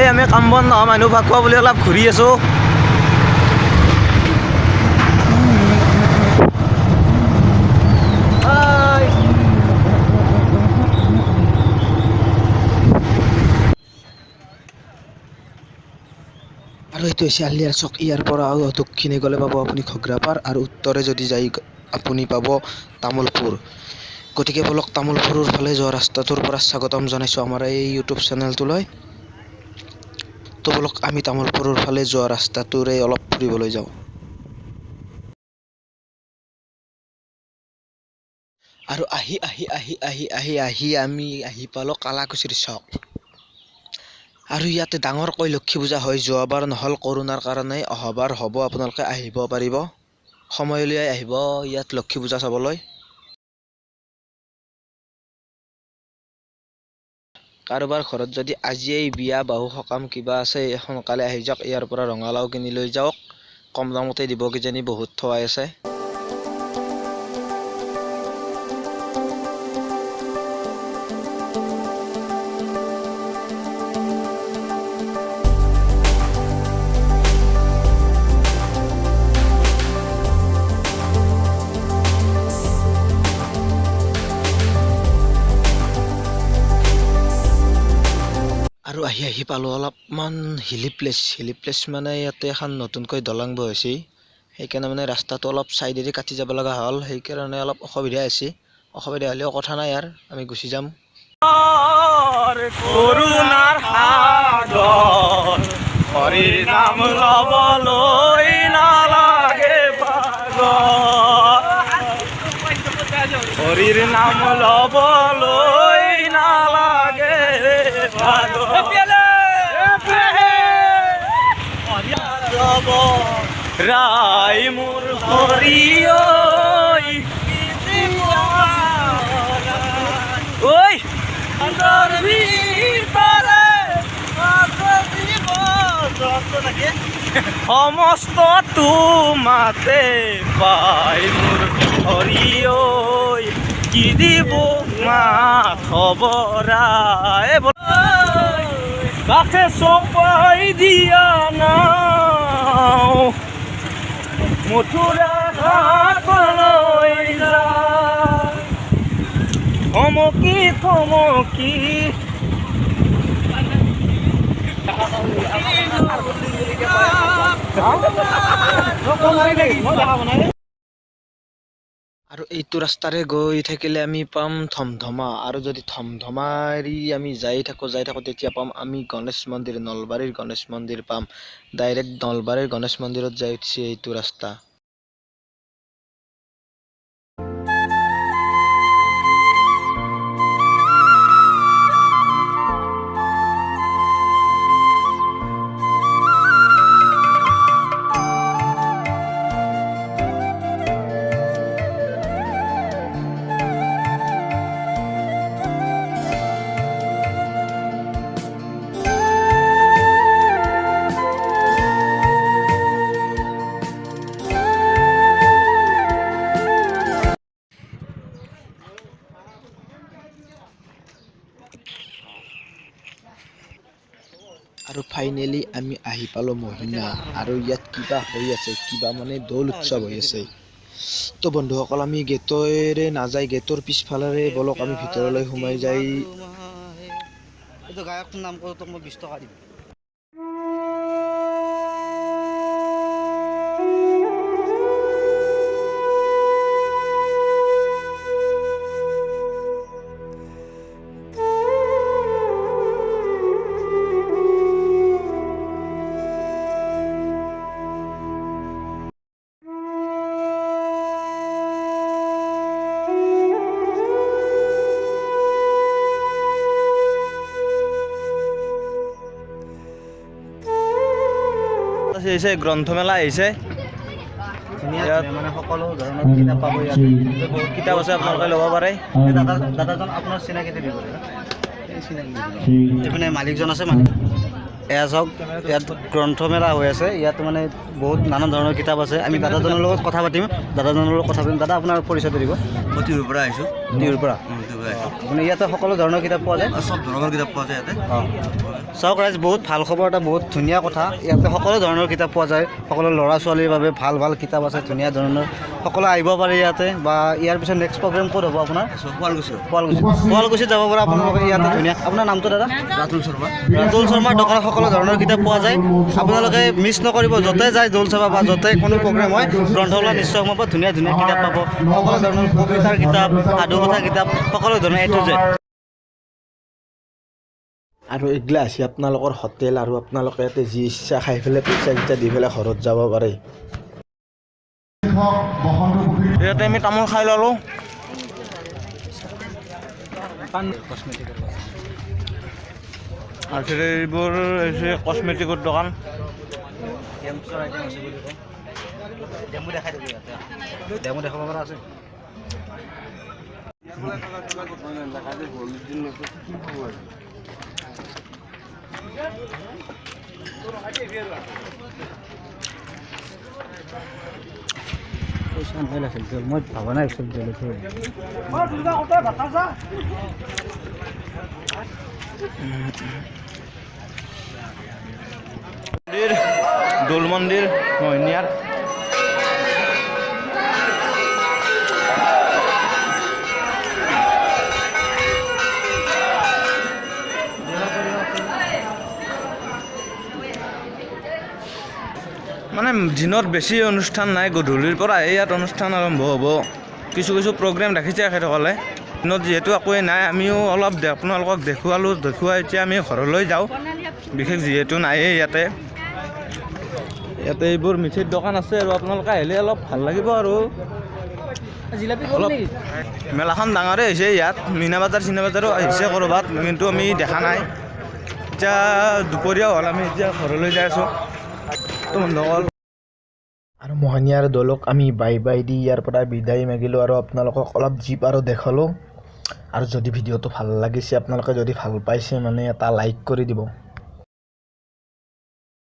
এই আমি কাম বন নহয় মানুহ ভাগোৱা বুলি অলপ ঘূৰি আছোঁ। আৰু এইটো হৈছে আলিয়াৰ চক। ইয়াৰ পৰা দক্ষিণে গ'লে পাব আপুনি ঘগ্ৰাপাৰ আৰু উত্তৰে যদি যাই আপুনি পাব তামোলপুৰ। গতিকে বলক তামোলপুৰৰ ফালে যোৱা ৰাস্তাটোৰ পৰা স্বাগতম জনাইছোঁ আমাৰ এই ইউটিউব চেনেলটোলৈ। তো বলক আমি তামোলপুৰৰ ফালে যোৱা ৰাস্তাটোৰে অলপ ফুৰিবলৈ যাওঁ। আৰু আহি আমি পালোঁ কালাকুছিৰ চক। আৰু ইয়াতে ডাঙৰকৈ লক্ষী পূজা হয়। যোৱাবাৰ নহ'ল কৰোণাৰ কাৰণে, অহাবাৰ হ'ব। আপোনালোকে আহিব পাৰিব, সময় উলিয়াই আহিব ইয়াত লক্ষী পূজা চাবলৈ। কাৰোবাৰ ঘৰত যদি আজিয়েই বিয়া বাহু সকাম কিবা আছে সোনকালে আহি যাওক। ইয়াৰ পৰা ৰঙালাও কিনি লৈ যাওক, কম দামতে দিব কিজানি, বহুত থোৱাই আছে। আৰু আহি পালোঁ অলপমান হিলি প্লেচ মানে ইয়াতে এখন নতুনকৈ দলং বহাইছে, সেইকাৰণে মানে ৰাস্তাটো অলপ চাইডেদি কাটি যাব লগা হ'ল। সেইকাৰণে অলপ অসুবিধা হৈছে। অসুবিধা হ'লেও কথা নাই, আৰু আমি গুচি যাম। কৰোণাৰ সাগৰ, হৰিৰ নাম ল'বলৈ নালাগে পাগল, হৰিৰ নাম ল'বলৈ নালাগে পাগল। ৰাই মোৰ হৰি ঐ সমস্ত তোমাতে পাই মোৰ হৰি ঐ, কি দিব মা খবৰাই কাষে চপাই দিয়া নাও, মথুৰা ঘাটলৈ যায় থমকি থমকি। আৰু এইটো ৰাস্তাৰে গৈ থাকিলে আমি পাম ধমধমা, আৰু যদি ধমধমাৰি আমি যাই থাকোঁ তেতিয়া পাম আমি গণেশ মন্দিৰ, নলবাৰীৰ গণেশ মন্দিৰ পাম। ডাইৰেক্ট নলবাৰীৰ গণেশ মন্দিৰত যাই উঠিছে এইটো ৰাস্তা। আৰু ফাইনেলি আমি আহি পালোঁ মহিনা, আৰু ইয়াত কিবা হৈ আছে, কিবা মানে দৌল উৎসৱ হৈ আছে। তো বন্ধুসকল, আমি গেটেৰে নাযায়, গেটৰ পিছফালেৰে বলক আমি ভিতৰলৈ সোমাই যাই। গায়কটোৰ নাম কৰো, তোক মই 20 টকা দিম। আহিছে গ্ৰন্থমেলা আহিছে, মানে সকলো ধৰণৰ কিতাপ পাব। ইয়াত বহুত কিতাপ আছে, আপোনালোকে ল'ব পাৰে। দাদাজন আপোনাৰ চিনাকি দিব, এইপিনে মালিকজন আছে। এয়া চাওক ইয়াত গ্ৰন্থমেলা হৈ আছে ইয়াত মানে বহুত নানান ধৰণৰ কিতাপ আছে আমি দাদাজনৰ লগত কথা পাতিম দাদা আপোনাৰ পৰিচয় দিব মই টিউৰ পৰা আহিছোঁ টিউৰ পৰা মানে ইয়াতে সকলো ধৰণৰ কিতাপ পোৱা যায় চব ধৰণৰ কিতাপ পোৱা যায় ইয়াতে চাওক ৰাইজ বহুত ভাল খবৰ এটা বহুত ধুনীয়া কথা ইয়াতে সকলো ধৰণৰ কিতাপ পোৱা যায় সকলো ল'ৰা ছোৱালীৰ বাবে ভাল ভাল কিতাপ আছে ধুনীয়া ধৰণৰ সকলো আহিব পাৰে ইয়াতে বা ইয়াৰ পিছত নেক্সট প্ৰগ্ৰেম ক'ত হ'ব আপোনাৰ শুৱালকুছিত যাব পৰা আপোনালোকে ইয়াতে ধুনীয়া আপোনাৰ নামটো দাদা ৰাতুল শৰ্মাৰ দোকানত সকলো ধৰণৰ কিতাপ পোৱা যায় আপোনালোকে মিছ নকৰিব য'তে যায় দৌল চাবা বা য'তে কোনো প্ৰগ্ৰেম হয় গ্ৰন্থমেলা নিশ্চয় সোমাব ধুনীয়া ধুনীয়া কিতাপ পাব সকলো ধৰণৰ কবিতাৰ কিতাপ সাধুকথাৰ কিতাপ সকলো ধৰণৰ A to Z আৰু এইগিলা আছে আপোনালোকৰ হোটেল আৰু আপোনালোকে ইয়াতে যি ইচ্ছা খাই পেলাই পইচা কেইটা দি পেলাই ঘৰত যাব পাৰে ইয়াতে আমি তামোল খাই ল'লোঁ আৰু এইবোৰ হৈছে কচমেটিকৰ দোকান ডেমো দেখাব পৰা আছে মই ভাবা নাই দৌল মন্দিৰ মহিনীয়াৰ মানে দিনত বেছি অনুষ্ঠান নাই গধূলিৰ পৰা ইয়াত অনুষ্ঠান আৰম্ভ হ'ব কিছু প্ৰগ্ৰেম ৰাখিছে এখেতসকলে দিনত যিহেতু একোৱেই নাই আমিও অলপ আপোনালোকক দেখুৱাই এতিয়া আমি ঘৰলৈ যাওঁ বিশেষ যিহেতু নায়েই ইয়াতে এইবোৰ মিঠাইৰ দোকান আছে আৰু আপোনালোকে আহিলে অলপ ভাল লাগিব আৰু অলপ মেলাখন ডাঙৰেই হৈছে ইয়াত মীনা বজাৰো আহিছে ক'ৰবাত কিন্তু আমি দেখা নাই এতিয়া দুপৰীয়া হ'ল আমি এতিয়া ঘৰলৈ যাই আছোঁ আৰু মোহনীয়াৰ দলক আমি বাই দি ইয়াৰ পৰা বিদায় মাগিলোঁ আৰু আপোনালোকক অলপ জীপ আৰু দেখালোঁ আৰু যদি ভিডিঅ'টো ভাল লাগিছে আপোনালোকে যদি ভাল পাইছে মানে এটা লাইক কৰি দিব